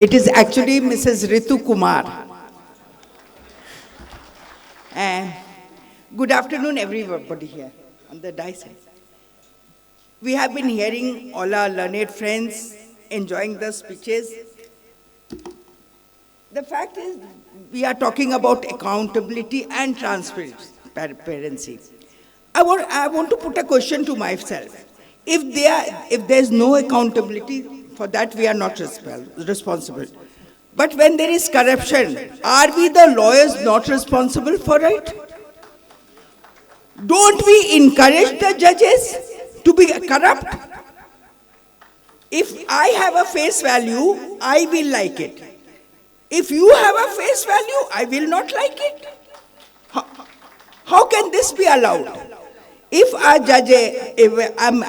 It is actually Mrs. Ritu Kumar. Good afternoon, everybody here on the dais. We have been hearing all our learned friends enjoying the speeches. The fact is, we are talking about accountability and transparency. I want to put a question to myself. If there's no accountability, for that we are not responsible. But when there is corruption, are we the lawyers not responsible for it? Don't we encourage the judges to be corrupt? If I have a face value, I will like it. If you have a face value, I will not like it. How can this be allowed? If a judge, I'm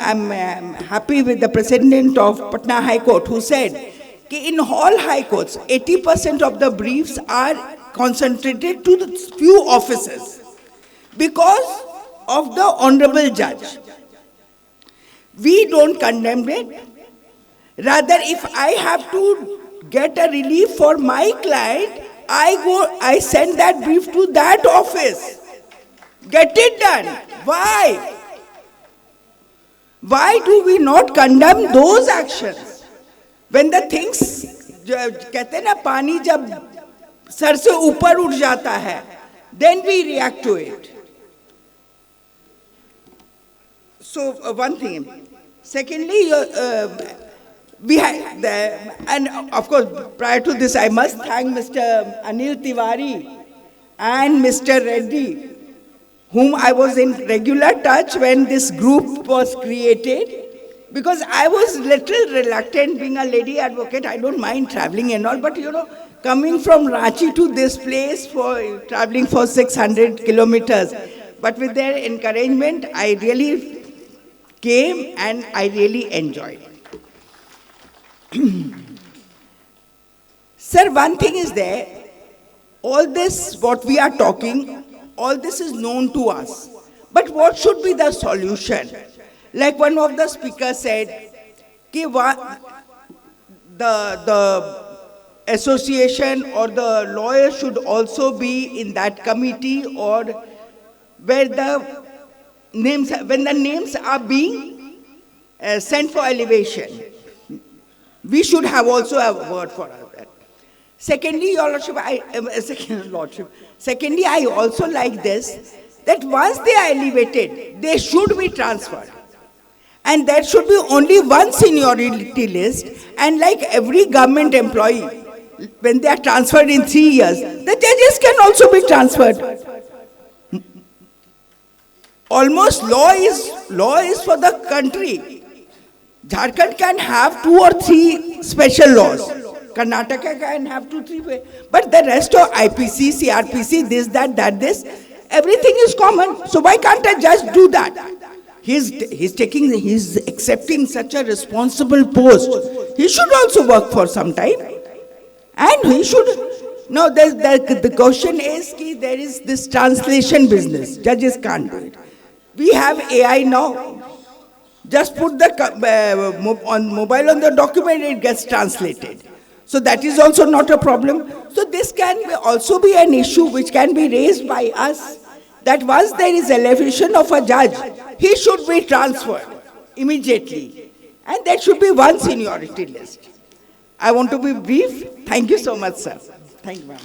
happy with the president of Patna High Court who said that in all high courts, 80% of the briefs are concentrated to the few officers because of the honorable judge. We don't condemn it. Rather, if I have to get a relief for my client, I send that brief to that office. Get it done. Why? Why do we not condemn those actions? When the things, कहते हैं ना पानी जब sir से ऊपर उठ जाता है, then we react to it. So one thing. Secondly, we had, and of course, prior to this, I must thank Mr. Anil Tiwari and Mr. Reddy, whom I was in regular touch when this group was created, because I was little reluctant being a lady advocate. I don't mind traveling and all, but coming from Ranchi to this place for traveling for 600 kilometers. But with their encouragement, I really came and I really enjoyed it. Sir, one thing is there, all this, what we are talking, all this is known to us. But what should be the solution? Like one of the speakers said, the association or the lawyer should also be in that committee, or where the names, when the names are being sent for elevation. We should have also a word for that. Secondly, Your Lordship, secondly, I also like this, that once they are elevated, they should be transferred. And there should be only one seniority list, and like every government employee, when they are transferred in 3 years, the judges can also be transferred. Almost law is for the country. Jharkhand can have 2 or 3 special laws. Karnataka can have 2, 3, but the rest of IPC, CRPC, this, that, this, everything is common. So why can't a judge do that? He's accepting such a responsible post. He should also work for some time. And he should, no, the question is, there is this translation business. Judges can't do it. We have AI now. Just put the on mobile on the document, it gets translated. So that is also not a problem. So this can also be an issue which can be raised by us, that once there is elevation of a judge, he should be transferred immediately. And there should be one seniority list. I want to be brief. Thank you so much, sir. Thank you, ma'am.